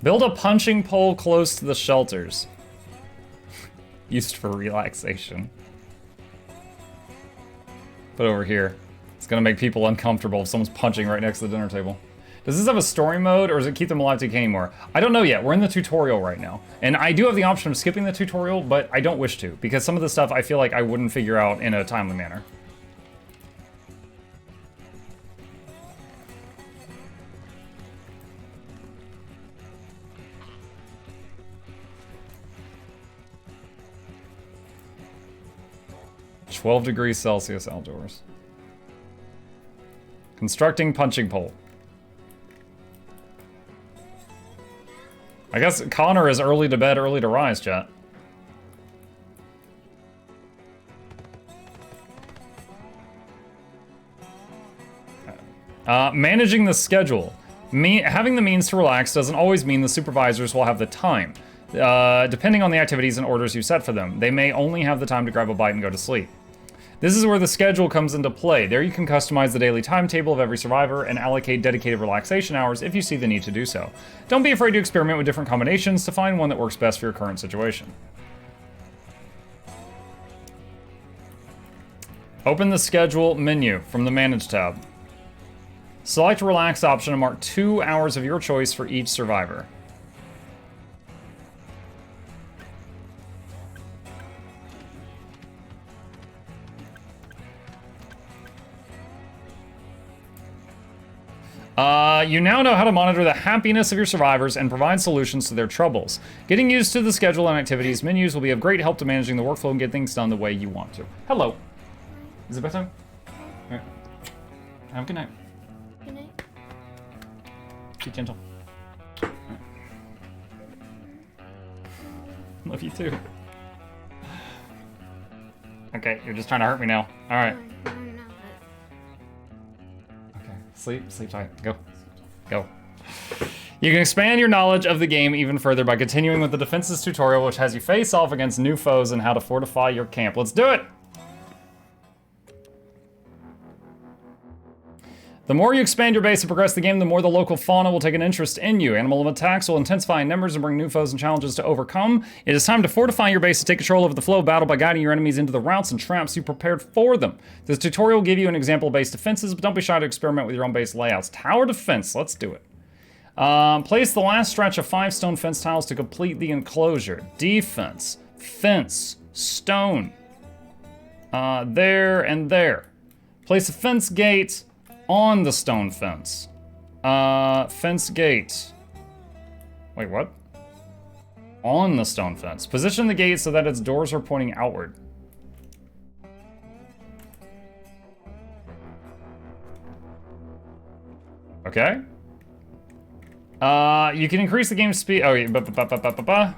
Build a punching pole close to the shelters. Used for relaxation. Put it over here. It's gonna make people uncomfortable if someone's punching right next to the dinner table. Does this have a story mode, or does it keep them alive to decay anymore? I don't know yet. We're in the tutorial right now. And I do have the option of skipping the tutorial, but I don't wish to, because some of the stuff I feel like I wouldn't figure out in a timely manner. (12°C outdoors). Constructing punching pole. I guess Connor is early to bed, early to rise, chat. Managing the schedule. Having the means to relax doesn't always mean the supervisors will have the time. Depending on the activities and orders you set for them, they may only have the time to grab a bite and go to sleep. This is where the schedule comes into play. There you can customize the daily timetable of every survivor and allocate dedicated relaxation hours if you see the need to do so. Don't be afraid to experiment with different combinations to find one that works best for your current situation. Open the schedule menu from the Manage tab. Select Relax option and mark 2 hours of your choice for each survivor. You now know how to monitor the happiness of your survivors and provide solutions to their troubles. Getting used to the schedule and activities menus will be of great help to managing the workflow and get things done the way you want to. Hello. Is it bedtime? All right. Have a good night. Good night. Be gentle. Right. Love you too. Okay, you're just trying to hurt me now. All right. No, I'm not. Okay, sleep tight. Go. Go. You can expand your knowledge of the game even further by continuing with the defenses tutorial, which has you face off against new foes and how to fortify your camp. Let's do it! The more you expand your base and progress the game, the more the local fauna will take an interest in you. Animal attacks will intensify in numbers and bring new foes and challenges to overcome. It is time to fortify your base to take control of the flow of battle by guiding your enemies into the routes and traps you prepared for them. This tutorial will give you an example of base defenses, but don't be shy to experiment with your own base layouts. Tower defense, let's do it. Place the last stretch of 5 stone fence tiles to complete the enclosure. Defense, fence, stone. There and there. Place a fence gate on the stone fence. Fence gate. Wait, what? On the stone fence. Position the gate so that its doors are pointing outward. Okay. You can increase the game speed. Oh, yeah.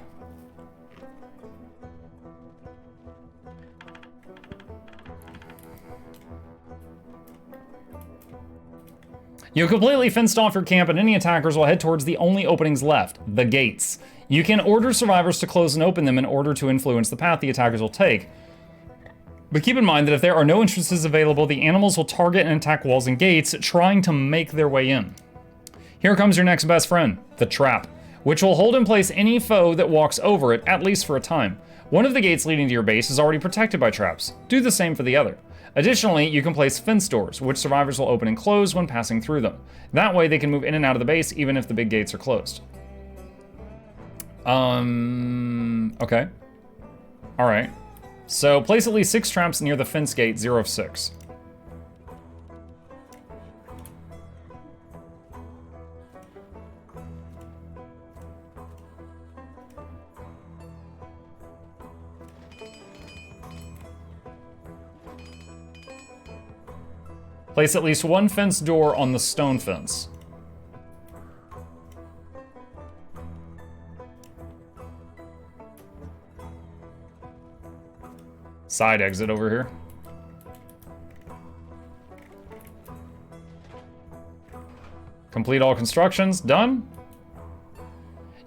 You completely fenced off your camp, and any attackers will head towards the only openings left, the gates. You can order survivors to close and open them in order to influence the path the attackers will take. But keep in mind that if there are no entrances available, the animals will target and attack walls and gates, trying to make their way in. Here comes your next best friend, the trap, which will hold in place any foe that walks over it, at least for a time. One of the gates leading to your base is already protected by traps. Do the same for the other. Additionally, you can place fence doors, which survivors will open and close when passing through them. That way they can move in and out of the base even if the big gates are closed. Okay. All right. So place at least 6 traps near the fence gate 0 of 6. Place at least 1 fence door on the stone fence. Side exit over here. Complete all constructions. Done.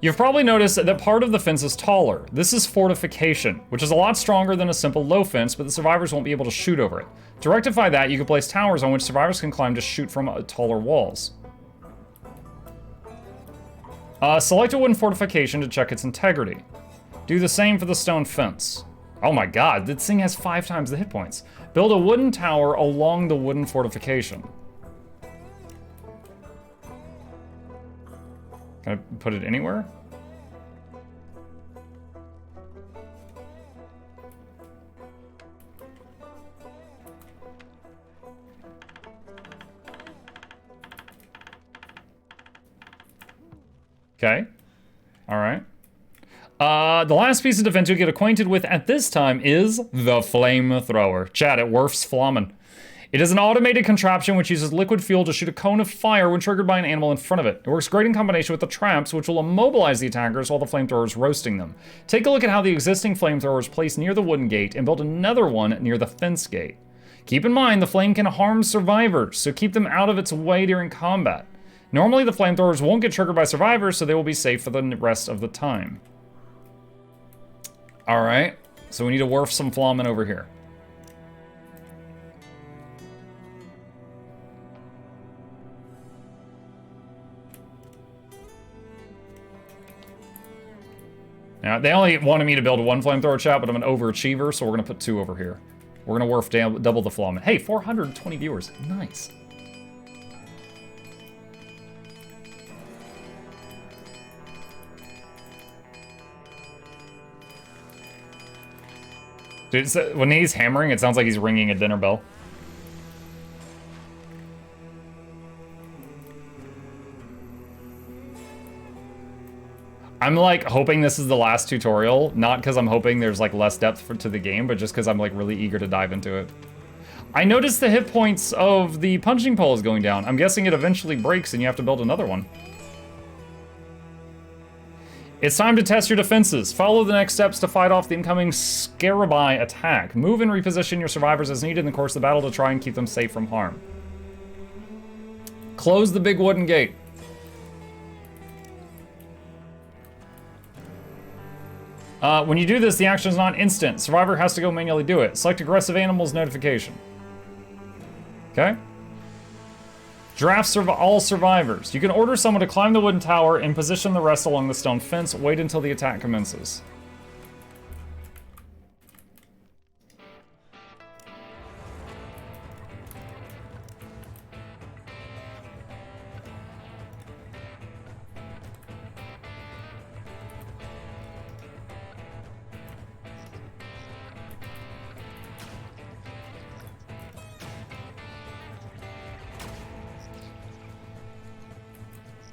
You've probably noticed that part of the fence is taller. This is fortification, which is a lot stronger than a simple low fence, but the survivors won't be able to shoot over it. To rectify that, you can place towers on which survivors can climb to shoot from taller walls. Select a wooden fortification to check its integrity. Do the same for the stone fence. Oh my god, this thing has 5 times the hit points. Build a wooden tower along the wooden fortification. Can I put it anywhere? Okay. All right. The last piece of defense you'll get acquainted with at this time is the flamethrower. Chat, it worfs flammen. It is an automated contraption which uses liquid fuel to shoot a cone of fire when triggered by an animal in front of it. It works great in combination with the traps, which will immobilize the attackers while the flamethrower is roasting them. Take a look at how the existing flamethrower is placed near the wooden gate and build another one near the fence gate. Keep in mind, the flame can harm survivors, so keep them out of its way during combat. Normally, the flamethrowers won't get triggered by survivors, so they will be safe for the rest of the time. Alright, so we need to wharf some flammen over here. Now, they only wanted me to build 1 flamethrower, chat, but I'm an overachiever, so we're going to put 2 over here. We're going to wharf double the flammen. Hey, 420 viewers. Nice. Dude, when he's hammering, it sounds like he's ringing a dinner bell. I'm like hoping this is the last tutorial, not because I'm hoping there's like less depth to the game, but just because I'm like really eager to dive into it. I noticed the hit points of the punching pole is going down. I'm guessing it eventually breaks and you have to build another one. It's time to test your defenses. Follow the next steps to fight off the incoming Scarabai attack. Move and reposition your survivors as needed in the course of the battle to try and keep them safe from harm. Close the big wooden gate. When you do this, the action is not instant. Survivor has to go manually do it. Select aggressive animals notification. Okay. Draft all survivors. You can order someone to climb the wooden tower and position the rest along the stone fence. Wait until the attack commences.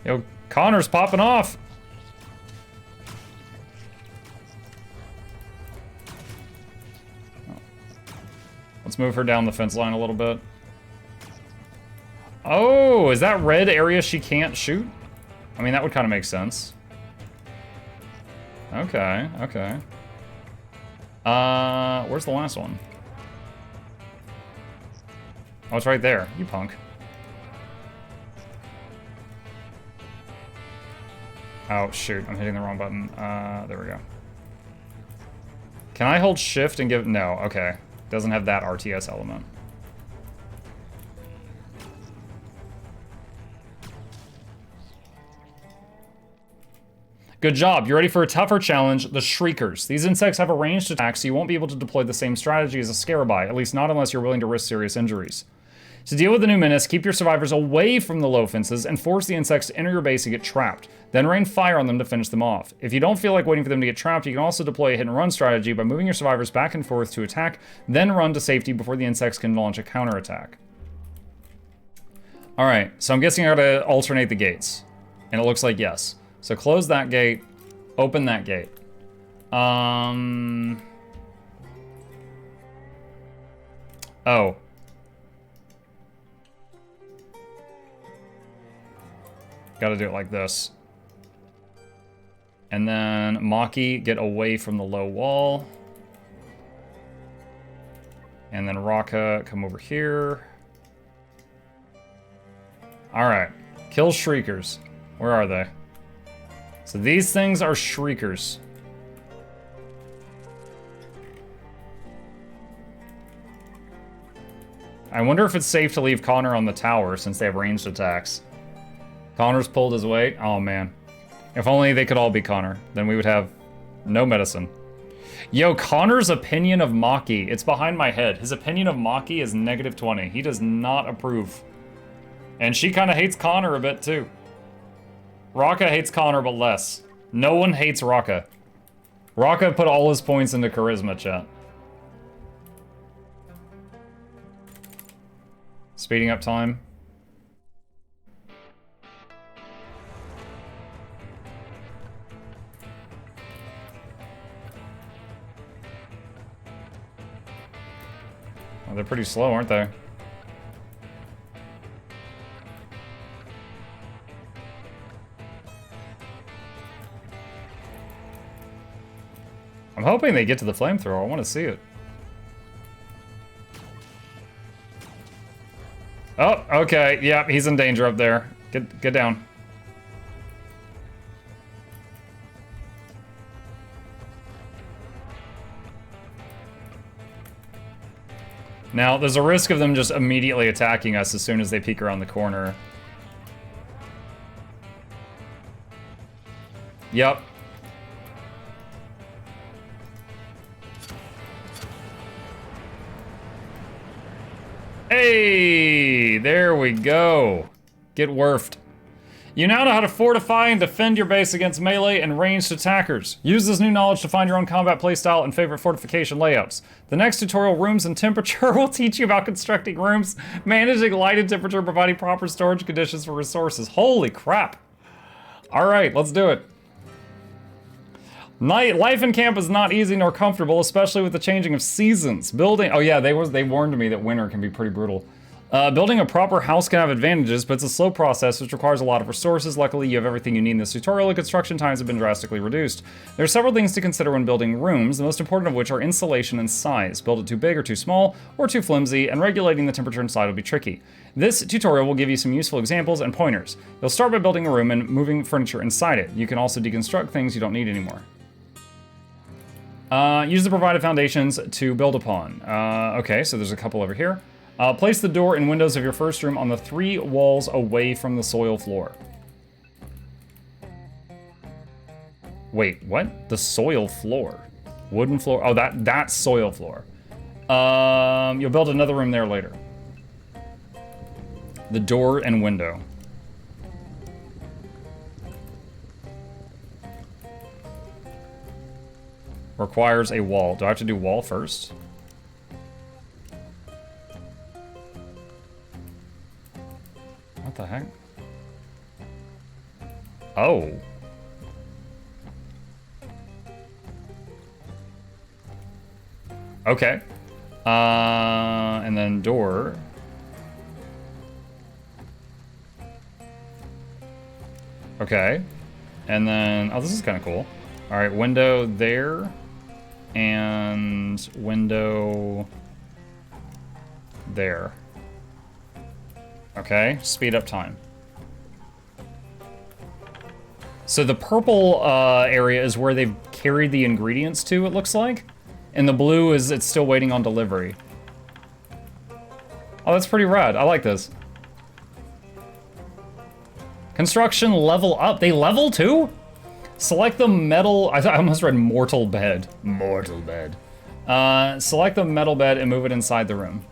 Yo, Connor's popping off. Let's move her down the fence line a little bit. Oh, is that red area she can't shoot? I mean, that would kind of make sense. Okay, okay. Where's the last one? Oh, it's right there. You punk. Oh, shoot. I'm hitting the wrong button. There we go. Can I hold shift and give... No, okay. Doesn't have that RTS element. Good job. You ready for a tougher challenge? The Shriekers. These insects have a ranged attack, so you won't be able to deploy the same strategy as a Scarabai, at least not unless you're willing to risk serious injuries. To deal with the new menace, keep your survivors away from the low fences and force the insects to enter your base and get trapped. Then rain fire on them to finish them off. If you don't feel like waiting for them to get trapped, you can also deploy a hit and run strategy by moving your survivors back and forth to attack, then run to safety before the insects can launch a counterattack. Alright, so I'm guessing I gotta alternate the gates. And it looks like yes. So close that gate, open that gate. Oh. Gotta do it like this. And then Maki, get away from the low wall. And then Raka, come over here. Alright. Kill Shriekers. Where are they? So these things are Shriekers. I wonder if it's safe to leave Connor on the tower since they have ranged attacks. Connor's pulled his weight. Oh, man. If only they could all be Connor. Then we would have no medicine. Yo, Connor's opinion of Maki. It's behind my head. His opinion of Maki is -20. He does not approve. And she kind of hates Connor a bit, too. Raka hates Connor, but less. No one hates Raka. Raka put all his points into charisma, chat. Speeding up time. Oh, they're pretty slow, aren't they? I'm hoping they get to the flamethrower. I want to see it. Oh, okay. Yep, he's in danger up there. Get down. Now, there's a risk of them just immediately attacking us as soon as they peek around the corner. Yep. Hey, there we go. Get werfed. You now know how to fortify and defend your base against melee and ranged attackers. Use this new knowledge to find your own combat playstyle and favorite fortification layouts. The next tutorial, Rooms and Temperature, will teach you about constructing rooms, managing light and temperature, providing proper storage conditions for resources. Holy crap. All right, let's do it. Life in camp is not easy nor comfortable, especially with the changing of seasons. Oh yeah, they warned me that winter can be pretty brutal. Building a proper house can have advantages, but it's a slow process which requires a lot of resources. Luckily, you have everything you need in this tutorial, and construction times have been drastically reduced. There are several things to consider when building rooms, the most important of which are insulation and size. Build it too big or too small, or too flimsy, and regulating the temperature inside will be tricky. This tutorial will give you some useful examples and pointers. You'll start by building a room and moving furniture inside it. You can also deconstruct things you don't need anymore. Use the provided foundations to build upon. Okay, so there's a couple over here. Place the door and windows of your first room on the 3 walls away from the soil floor. Wait, what? The soil floor? Wooden floor? Oh, that's soil floor. You'll build another room there later. The door and window. Requires a wall. Do I have to do wall first? What the heck? Oh. Okay. And then door. Okay. And then, oh, this is kind of cool. All right, window there. And window there. Okay, speed up time. So the purple area is where they've carried the ingredients to, it looks like. And the blue is it's still waiting on delivery. Oh, that's pretty rad. I like this. Construction level up. They level too? Select the metal, I almost read mortal bed. Mortal bed. Select the metal bed and move it inside the room.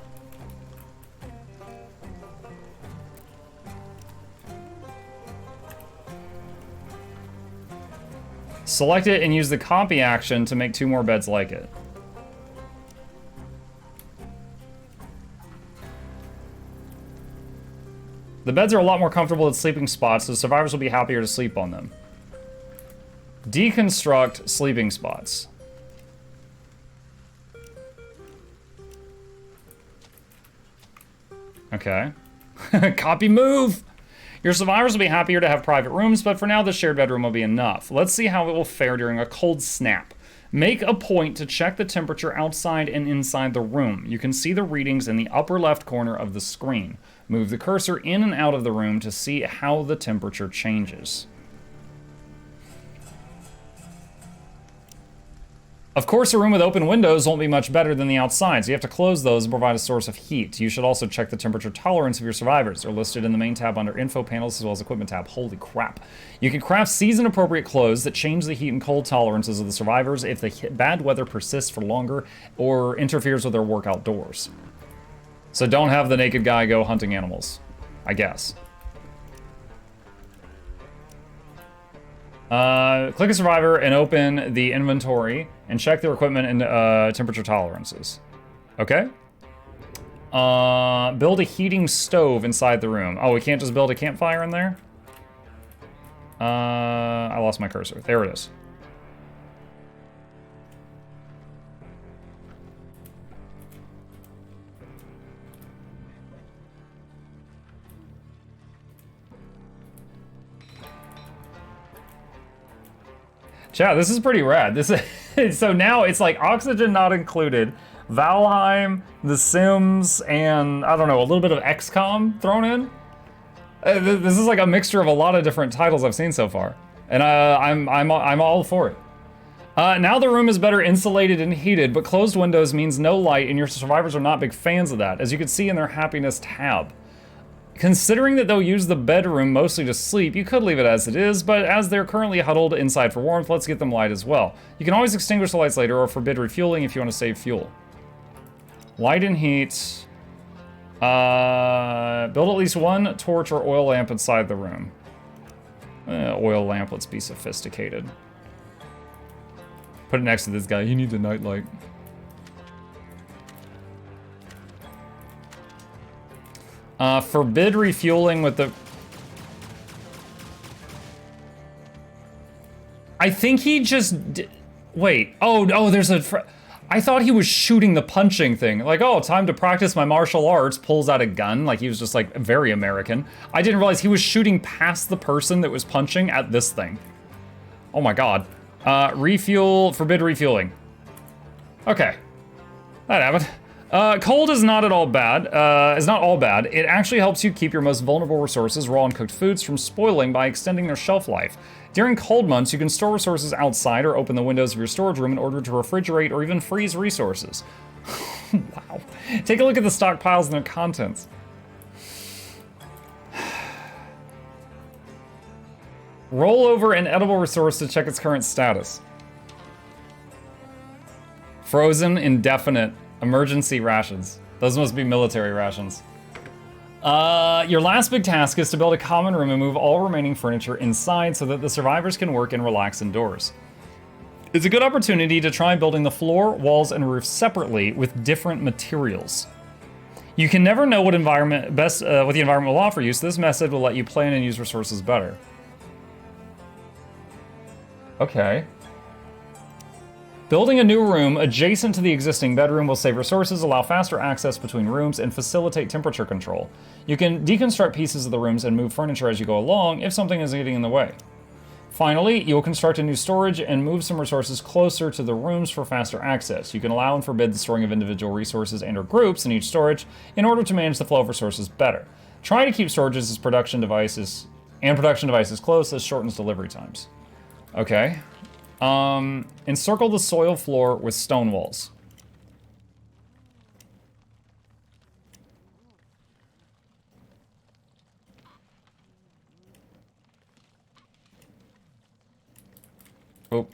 Select it and use the copy action to make 2 more beds like it. The beds are a lot more comfortable than sleeping spots, so survivors will be happier to sleep on them. Deconstruct sleeping spots. Okay. Copy move! Your survivors will be happier to have private rooms, but for now the shared bedroom will be enough. Let's see how it will fare during a cold snap. Make a point to check the temperature outside and inside the room. You can see the readings in the upper left corner of the screen. Move the cursor in and out of the room to see how the temperature changes. Of course, a room with open windows won't be much better than the outside, so you have to close those and provide a source of heat. You should also check the temperature tolerance of your survivors. They're listed in the main tab under info panels as well as equipment tab. Holy crap. You can craft season-appropriate clothes that change the heat and cold tolerances of the survivors if the bad weather persists for longer or interferes with their work outdoors. So don't have the naked guy go hunting animals, I guess. Click a survivor and open the inventory and check their equipment and temperature tolerances. Okay. Build a heating stove inside the room. Oh, we can't just build a campfire in there? I lost my cursor. There it is. Chat, this is pretty rad. This is, so now it's like oxygen not included, Valheim, The Sims, and I don't know, a little bit of XCOM thrown in. This is like a mixture of a lot of different titles I've seen so far, and I'm all for it. Now the room is better insulated and heated, but closed windows means no light, and your survivors are not big fans of that, as you can see in their happiness tab. Considering that they'll use the bedroom mostly to sleep, you could leave it as it is, but as they're currently huddled inside for warmth, let's get them light as well. You can always extinguish the lights later or forbid refueling if you want to save fuel. Light and heat. Build at least one torch or oil lamp inside the room. Oil lamp, let's be sophisticated. Put it next to this guy, he needs a nightlight. Forbid refueling with the... I think he just... Wait. Oh, there's a... I thought he was shooting the punching thing. Like, oh, time to practice my martial arts. Pulls out a gun. Like, he was just, like, very American. I didn't realize he was shooting past the person that was punching at this thing. Oh my god. Refuel... Forbid refueling. Okay. That happened. Cold is not at all bad. Is not all bad. It actually helps you keep your most vulnerable resources, raw and cooked foods, from spoiling by extending their shelf life. During cold months, you can store resources outside or open the windows of your storage room in order to refrigerate or even freeze resources. Wow. Take a look at the stockpiles and their contents. Roll over an edible resource to check its current status. Frozen, indefinite. Emergency rations. Those must be military rations. Your last big task is to build a common room and move all remaining furniture inside so that the survivors can work and relax indoors. It's a good opportunity to try building the floor, walls, and roof separately with different materials. You can never know what the environment will offer you, so this method will let you plan and use resources better. Okay. Building a new room adjacent to the existing bedroom will save resources, allow faster access between rooms, and facilitate temperature control. You can deconstruct pieces of the rooms and move furniture as you go along if something is getting in the way. Finally, you'll construct a new storage and move some resources closer to the rooms for faster access. You can allow and forbid the storing of individual resources and/or groups in each storage in order to manage the flow of resources better. Try to keep storages as production devices close. This shortens delivery times. Okay. Encircle the soil floor with stone walls. Oh.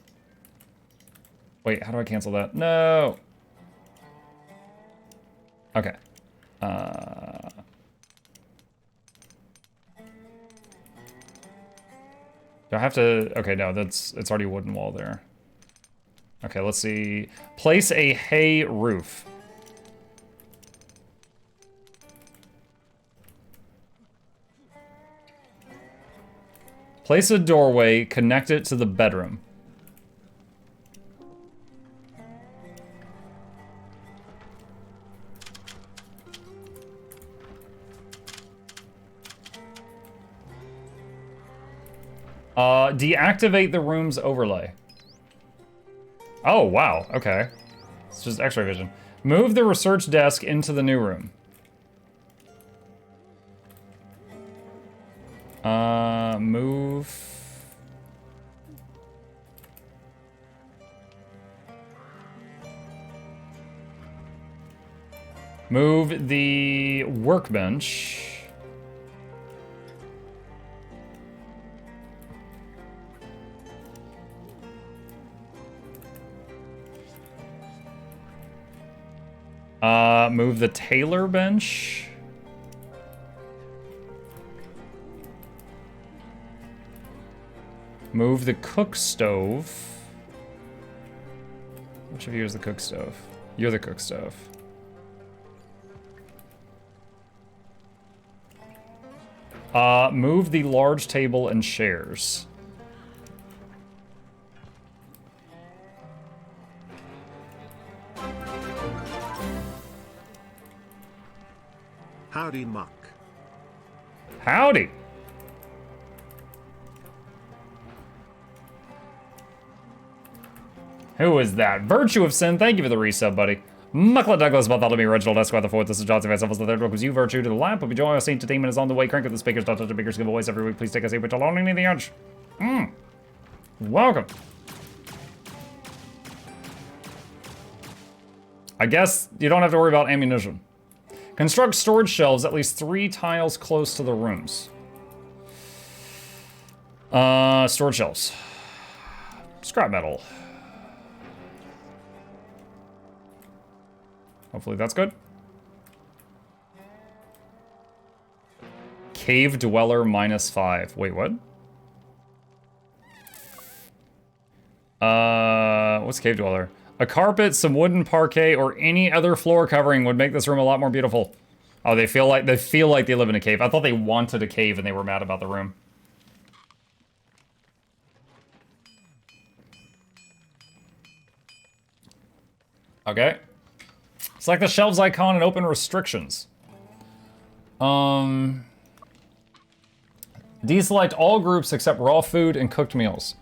Wait, how do I cancel that? No! Okay. Do I have to... Okay, no, it's already a wooden wall there. Okay, let's see. Place a hay roof. Place a doorway, connect it to the bedroom. Deactivate the room's overlay. Oh, wow, okay. It's just x-ray vision. Move the research desk into the new room. Move... Move the workbench. Move the tailor bench. Move the cook stove. Which of you is the cook stove? You're the cook stove. Move the large table and chairs. Howdy, Muck. Howdy. Who is that? Virtue of Sin, thank you for the resub, buddy. Mukluk, Douglas, Bartholomew, Reginald, Esquire the Fourth, this is Johnson, myself as the third, welcomes you, Virtue, to the lamp. Hope you join us, entertainment is on the way, crank up the speakers, don't touch the speakers, give a voice every week, please take a seat, which alone in the edge. Welcome. I guess you don't have to worry about ammunition. Construct storage shelves at least 3 tiles close to the rooms. Storage shelves. Scrap metal. Hopefully that's good. Cave Dweller -5. Wait, what? What's Cave Dweller? A carpet, some wooden parquet, or any other floor covering would make this room a lot more beautiful. Oh, they feel like they live in a cave. I thought they wanted a cave and they were mad about the room. Okay. Select the shelves icon and open restrictions. Deselect all groups except raw food and cooked meals.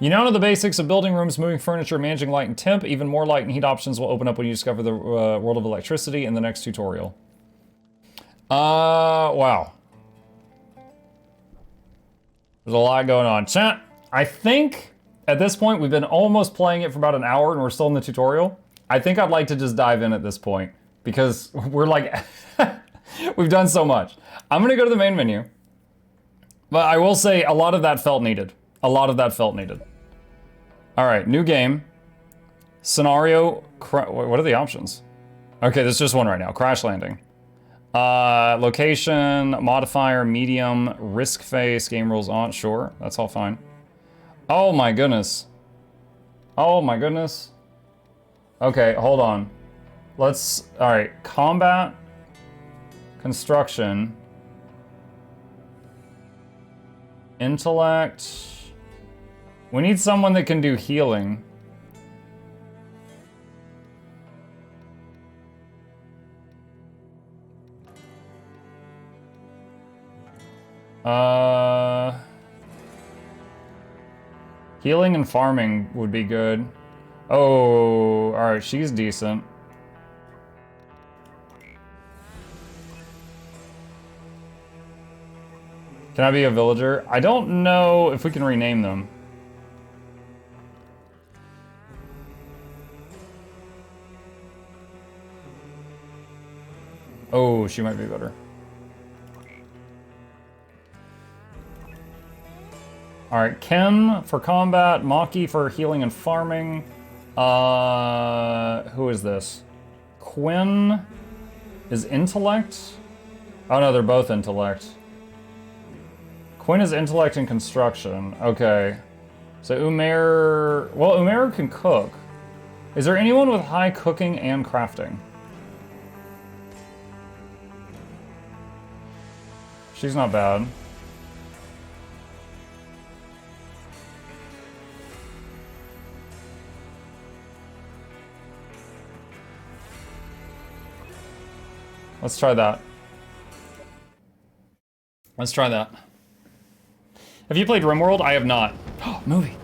You now know the basics of building rooms, moving furniture, managing light and temp. Even more light and heat options will open up when you discover the world of electricity in the next tutorial. Wow. There's a lot going on. Chat, I think at this point we've been almost playing it for about an hour and we're still in the tutorial. I think I'd like to just dive in at this point because we're like, we've done so much. I'm gonna go to the main menu, but I will say a lot of that felt needed. A lot of that felt needed. All right, new game. Scenario, what are the options? Okay, there's just one right now, crash landing. Location, modifier, medium, risk face, game rules on, sure, that's all fine. Oh my goodness. Oh my goodness. Okay, hold on. All right, combat, construction, intellect. We need someone that can do healing. Healing and farming would be good. Oh, all right, she's decent. Can I be a villager? I don't know if we can rename them. Oh, she might be better. All right, Kim for combat, Maki for healing and farming. Who is this? Quinn is intellect? Oh no, they're both intellect. Quinn is intellect and construction. Okay. So Umair, well, Umair can cook. Is there anyone with high cooking and crafting? She's not bad. Let's try that. Let's try that. Have you played RimWorld? I have not. Oh, movie.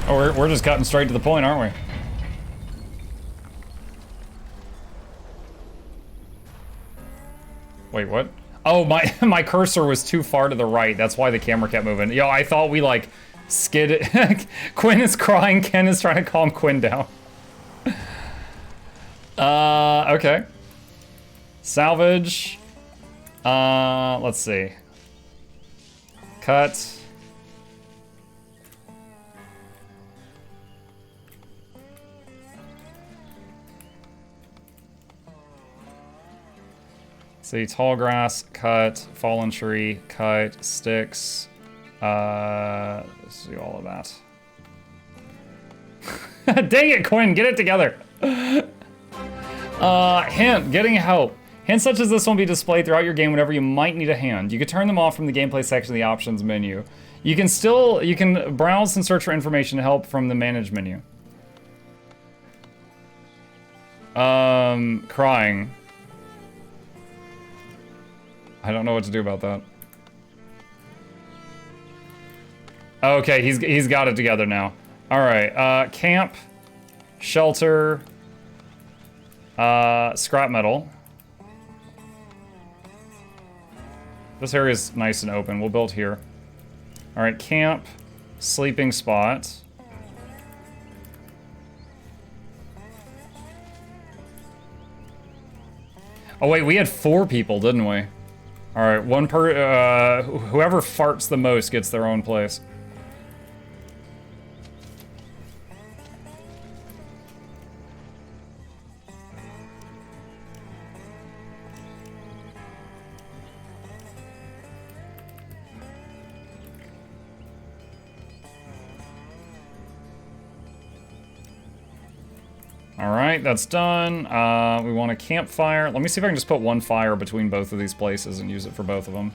Oh, we're just cutting straight to the point, aren't we? Wait, what? Oh, my my cursor was too far to the right. That's why the camera kept moving. Yo, I thought we like skid. Quinn is crying. Ken is trying to calm Quinn down. Okay. Salvage. Let's see. Cut. See, tall grass, cut, fallen tree, cut, sticks. Let's do all of that. Dang it, Quinn, get it together. Hint, getting help. Hints such as this will be displayed throughout your game whenever you might need a hand. You can turn them off from the gameplay section of the options menu. You can browse and search for information to help from the manage menu. Crying. I don't know what to do about that. Okay, he's got it together now. All right, camp, shelter, scrap metal. This area is nice and open. We'll build here. All right, camp, sleeping spot. Oh wait, we had 4 people, didn't we? All right, whoever farts the most gets their own place. All right, that's done. We want a campfire. Let me see if I can just put one fire between both of these places and use it for both of them.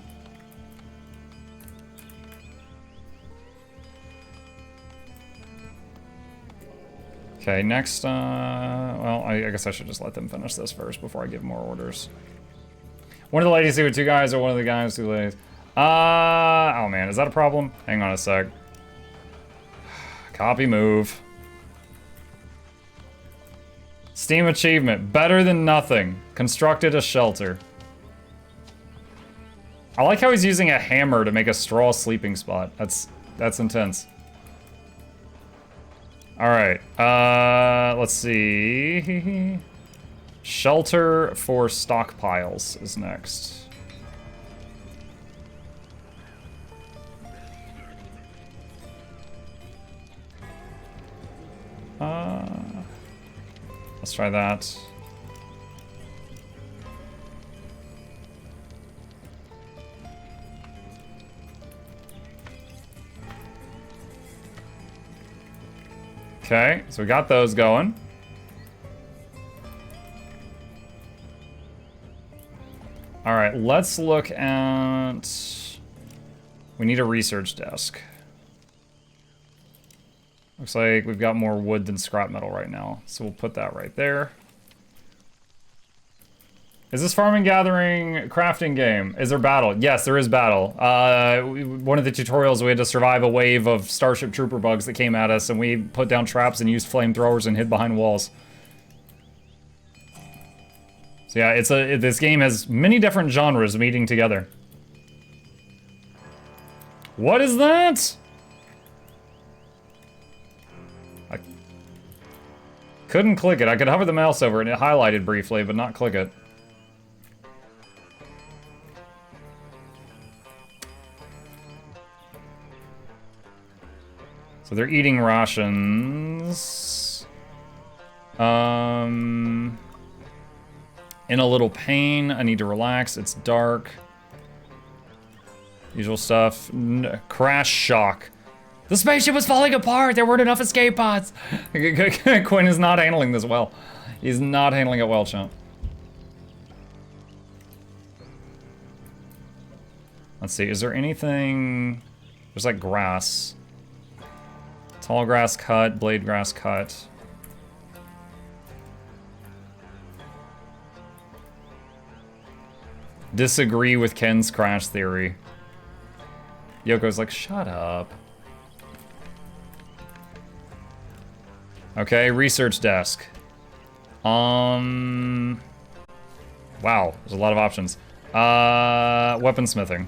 Okay, next, well, I guess I should just let them finish this first before I give more orders. One of the ladies do 2 guys, or one of the guys 2 ladies? Oh man, is that a problem? Hang on a sec. Copy move. Steam achievement, better than nothing. Constructed a shelter. I like how he's using a hammer to make a straw sleeping spot. That's intense. All right, let's see. Shelter for stockpiles is next. Let's try that. Okay, so we got those going. All right, let's look at... We need a research desk. Looks like we've got more wood than scrap metal right now, so we'll put that right there. Is this farming, gathering, crafting game? Is there battle? Yes, there is battle. One of the tutorials, we had to survive a wave of Starship Trooper bugs that came at us, and we put down traps and used flamethrowers and hid behind walls. So yeah, this game has many different genres meeting together. What is that? I couldn't click it. I could hover the mouse over it and it highlighted briefly, but not click it. So they're eating rations. In a little pain. I need to relax. It's dark. Usual stuff. Crash shock. The spaceship was falling apart. There weren't enough escape pods. Quinn is not handling this well. He's not handling it well, champ. Let's see. Is there anything? There's like grass. Tall grass cut, blade grass cut. Disagree with Ken's crash theory. Yoko's like, shut up. Okay, research desk. Wow, there's a lot of options. Weaponsmithing.